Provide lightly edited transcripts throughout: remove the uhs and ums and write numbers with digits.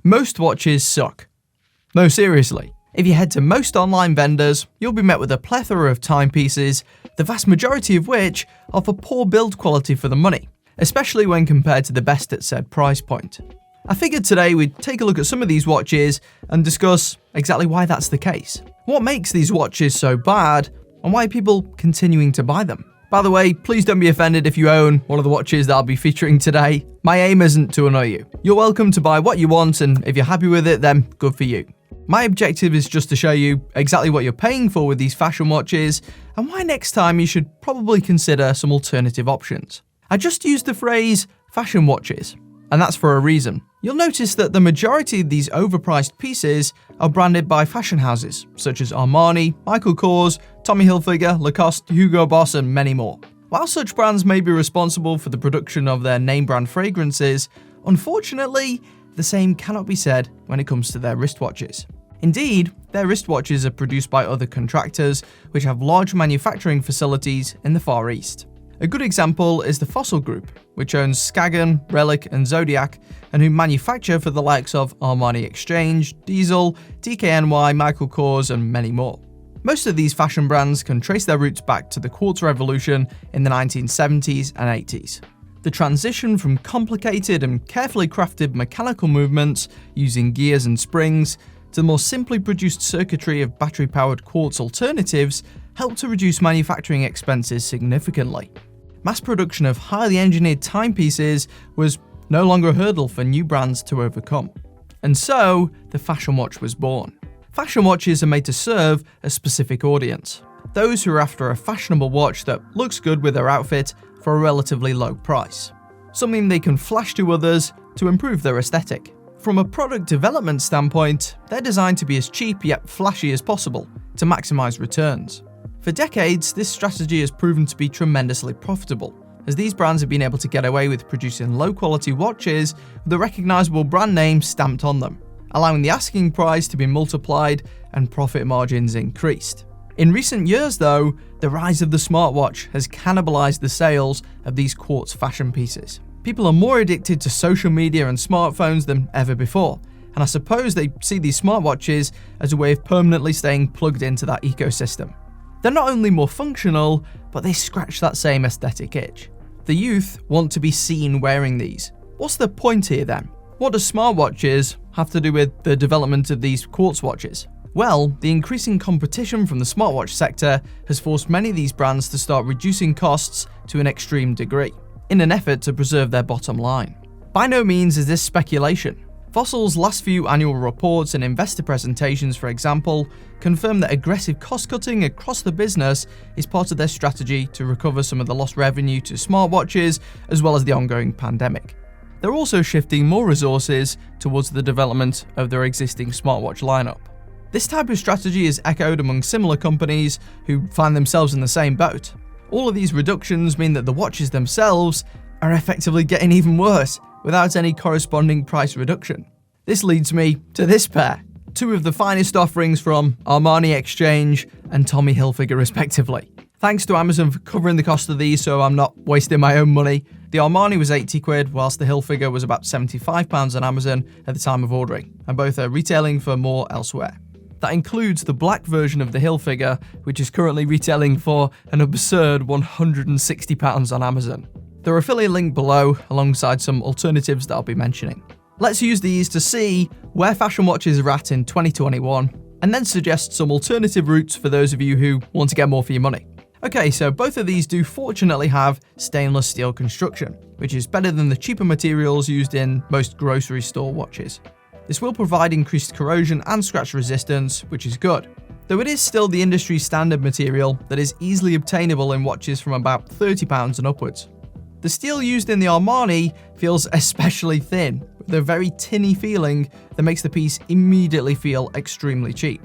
Most watches suck. No, seriously. If you head to most online vendors, you'll be met with a plethora of timepieces, the vast majority of which offer poor build quality for the money, especially when compared to the best at said price point. I figured today we'd take a look at some of these watches and discuss exactly why that's the case. What makes these watches so bad, and why are people continuing to buy them? By the way, please don't be offended if you own one of the watches that I'll be featuring today. My aim isn't to annoy you. You're welcome to buy what you want, and if you're happy with it, then good for you. My objective is just to show you exactly what you're paying for with these fashion watches, and why next time you should probably consider some alternative options. I just used the phrase fashion watches, and that's for a reason. You'll notice that the majority of these overpriced pieces are branded by fashion houses, such as Armani, Michael Kors, Tommy Hilfiger, Lacoste, Hugo Boss, and many more. While such brands may be responsible for the production of their name brand fragrances, unfortunately, the same cannot be said when it comes to their wristwatches. Indeed, their wristwatches are produced by other contractors, which have large manufacturing facilities in the Far East. A good example is the Fossil Group, which owns Skagen, Relic, and Zodiac, and who manufacture for the likes of Armani Exchange, Diesel, DKNY, Michael Kors, and many more. Most of these fashion brands can trace their roots back to the quartz revolution in the 1970s and 80s. The transition from complicated and carefully crafted mechanical movements using gears and springs to the more simply produced circuitry of battery-powered quartz alternatives helped to reduce manufacturing expenses significantly. Mass production of highly engineered timepieces was no longer a hurdle for new brands to overcome. And so, the fashion watch was born. Fashion watches are made to serve a specific audience. Those who are after a fashionable watch that looks good with their outfit for a relatively low price. Something they can flash to others to improve their aesthetic. From a product development standpoint, they're designed to be as cheap yet flashy as possible to maximize returns. For decades, this strategy has proven to be tremendously profitable, as these brands have been able to get away with producing low-quality watches with a recognizable brand name stamped on them, allowing the asking price to be multiplied and profit margins increased. In recent years, though, the rise of the smartwatch has cannibalized the sales of these quartz fashion pieces. People are more addicted to social media and smartphones than ever before, and I suppose they see these smartwatches as a way of permanently staying plugged into that ecosystem. They're not only more functional, but they scratch that same aesthetic itch. The youth want to be seen wearing these. What's the point here then? What do smartwatches have to do with the development of these quartz watches? Well, the increasing competition from the smartwatch sector has forced many of these brands to start reducing costs to an extreme degree, in an effort to preserve their bottom line. By no means is this speculation. Fossil's last few annual reports and investor presentations, for example, confirm that aggressive cost-cutting across the business is part of their strategy to recover some of the lost revenue to smartwatches, as well as the ongoing pandemic. They're also shifting more resources towards the development of their existing smartwatch lineup. This type of strategy is echoed among similar companies who find themselves in the same boat. All of these reductions mean that the watches themselves are effectively getting even worse, without any corresponding price reduction. This leads me to this pair, two of the finest offerings from Armani Exchange and Tommy Hilfiger respectively. Thanks to Amazon for covering the cost of these so I'm not wasting my own money. The Armani was 80 quid, whilst the Hilfiger was about £75 on Amazon at the time of ordering, and both are retailing for more elsewhere. That includes the black version of the Hilfiger, which is currently retailing for an absurd £160 on Amazon. There are affiliate link below, alongside some alternatives that I'll be mentioning. Let's use these to see where fashion watches are at in 2021, and then suggest some alternative routes for those of you who want to get more for your money. Okay, so both of these do fortunately have stainless steel construction, which is better than the cheaper materials used in most grocery store watches. This will provide increased corrosion and scratch resistance, which is good, though it is still the industry standard material that is easily obtainable in watches from about £30 and upwards. The steel used in the Armani feels especially thin, with a very tinny feeling that makes the piece immediately feel extremely cheap.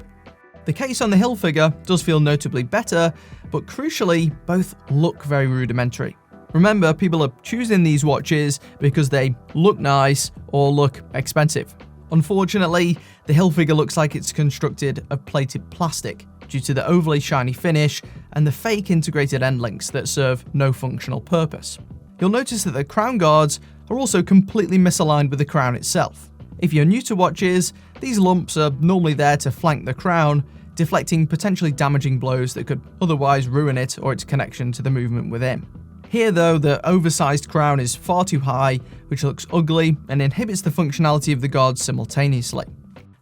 The case on the Hilfiger does feel notably better, but crucially, both look very rudimentary. Remember, people are choosing these watches because they look nice or look expensive. Unfortunately, the Hilfiger looks like it's constructed of plated plastic due to the overly shiny finish and the fake integrated end links that serve no functional purpose. You'll notice that the crown guards are also completely misaligned with the crown itself. If you're new to watches, these lumps are normally there to flank the crown, deflecting potentially damaging blows that could otherwise ruin it or its connection to the movement within. Here though, the oversized crown is far too high, which looks ugly and inhibits the functionality of the guards simultaneously.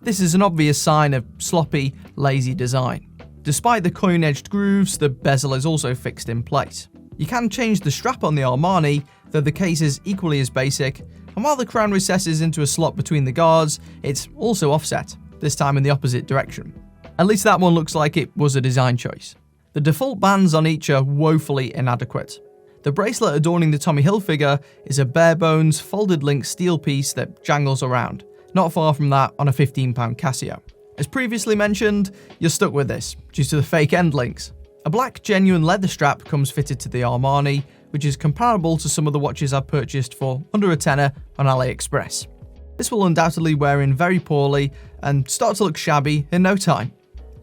This is an obvious sign of sloppy, lazy design. Despite the coin-edged grooves, the bezel is also fixed in place. You can change the strap on the Armani, though the case is equally as basic, and while the crown recesses into a slot between the guards, it's also offset, this time in the opposite direction. At least that one looks like it was a design choice. The default bands on each are woefully inadequate. The bracelet adorning the Tommy Hilfiger is a bare-bones, folded link steel piece that jangles around, not far from that on a £15 Casio. As previously mentioned, you're stuck with this, due to the fake end links. A black genuine leather strap comes fitted to the Armani, which is comparable to some of the watches I've purchased for under a tenner on AliExpress. This will undoubtedly wear in very poorly and start to look shabby in no time.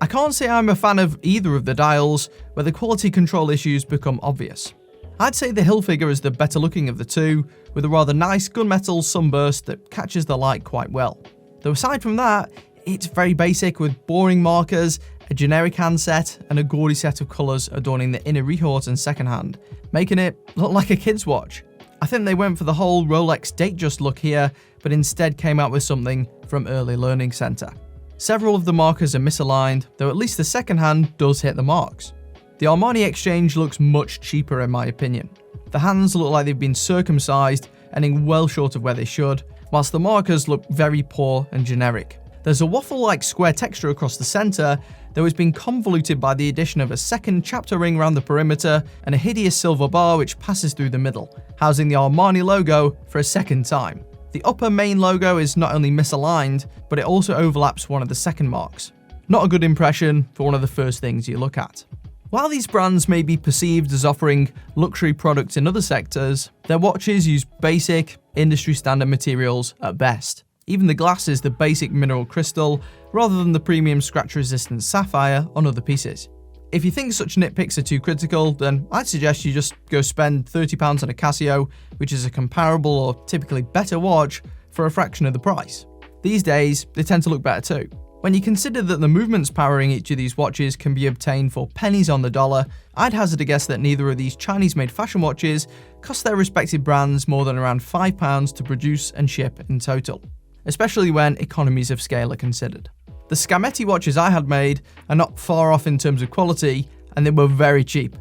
I can't say I'm a fan of either of the dials, where the quality control issues become obvious. I'd say the Hilfiger is the better looking of the two, with a rather nice gunmetal sunburst that catches the light quite well. Though aside from that, it's very basic with boring markers, a generic handset, and a gaudy set of colours adorning the inner retort and second hand, making it look like a kid's watch. I think they went for the whole Rolex Datejust look here, but instead came out with something from Early Learning Centre. Several of the markers are misaligned, though at least the second hand does hit the marks. The Armani Exchange looks much cheaper in my opinion. The hands look like they've been circumcised, ending well short of where they should, whilst the markers look very poor and generic. There's a waffle-like square texture across the centre, though it's been convoluted by the addition of a second chapter ring around the perimeter and a hideous silver bar which passes through the middle, housing the Armani logo for a second time. The upper main logo is not only misaligned, but it also overlaps one of the second marks. Not a good impression for one of the first things you look at. While these brands may be perceived as offering luxury products in other sectors, their watches use basic, industry-standard materials at best. Even the glass is the basic mineral crystal, rather than the premium scratch-resistant sapphire on other pieces. If you think such nitpicks are too critical, then I'd suggest you just go spend £30 on a Casio, which is a comparable or typically better watch, for a fraction of the price. These days, they tend to look better too. When you consider that the movements powering each of these watches can be obtained for pennies on the dollar, I'd hazard a guess that neither of these Chinese-made fashion watches cost their respective brands more than around £5 to produce and ship in total, especially when economies of scale are considered. The Scametti watches I had made are not far off in terms of quality, and they were very cheap.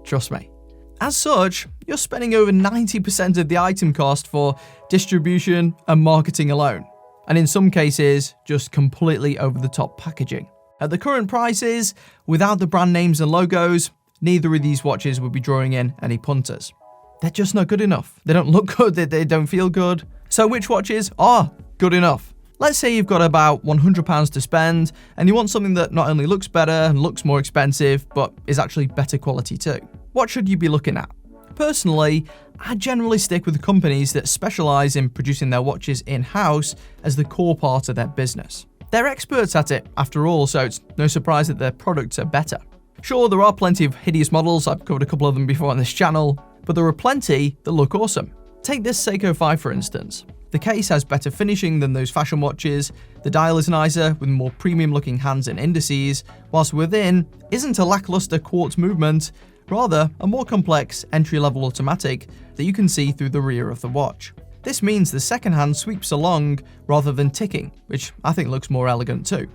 Trust me. As such, you're spending over 90% of the item cost for distribution and marketing alone, and in some cases, just completely over-the-top packaging. At the current prices, without the brand names and logos, neither of these watches would be drawing in any punters. They're just not good enough. They don't look good, they don't feel good. So which watches are good enough? Let's say you've got about £100 to spend, and you want something that not only looks better and looks more expensive, but is actually better quality too. What should you be looking at? Personally, I generally stick with companies that specialise in producing their watches in-house as the core part of their business. They're experts at it, after all, so it's no surprise that their products are better. Sure, there are plenty of hideous models, I've covered a couple of them before on this channel, but there are plenty that look awesome. Take this Seiko 5 for instance. The case has better finishing than those fashion watches, the dial is nicer with more premium looking hands and indices, whilst within isn't a lackluster quartz movement, rather a more complex entry-level automatic that you can see through the rear of the watch. This means the second hand sweeps along rather than ticking, which I think looks more elegant too.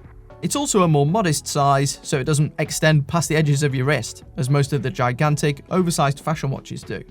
It's also a more modest size, so it doesn't extend past the edges of your wrist, as most of the gigantic, oversized fashion watches do.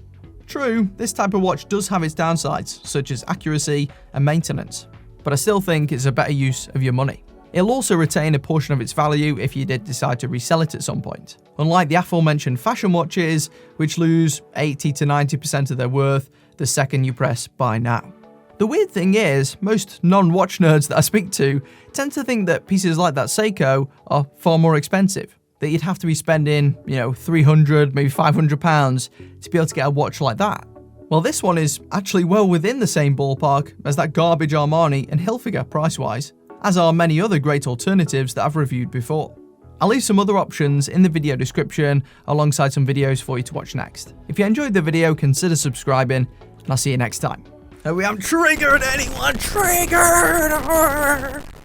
True, this type of watch does have its downsides, such as accuracy and maintenance, but I still think it's a better use of your money. It'll also retain a portion of its value if you did decide to resell it at some point, unlike the aforementioned fashion watches, which lose 80 to 90% of their worth the second you press buy now. The weird thing is, most non-watch nerds that I speak to tend to think that pieces like that Seiko are far more expensive, that you'd have to be spending, £300, maybe £500 to be able to get a watch like that. Well, this one is actually well within the same ballpark as that garbage Armani and Hilfiger price-wise, as are many other great alternatives that I've reviewed before. I'll leave some other options in the video description alongside some videos for you to watch next. If you enjoyed the video, consider subscribing, and I'll see you next time. Have we triggered anyone? Triggered!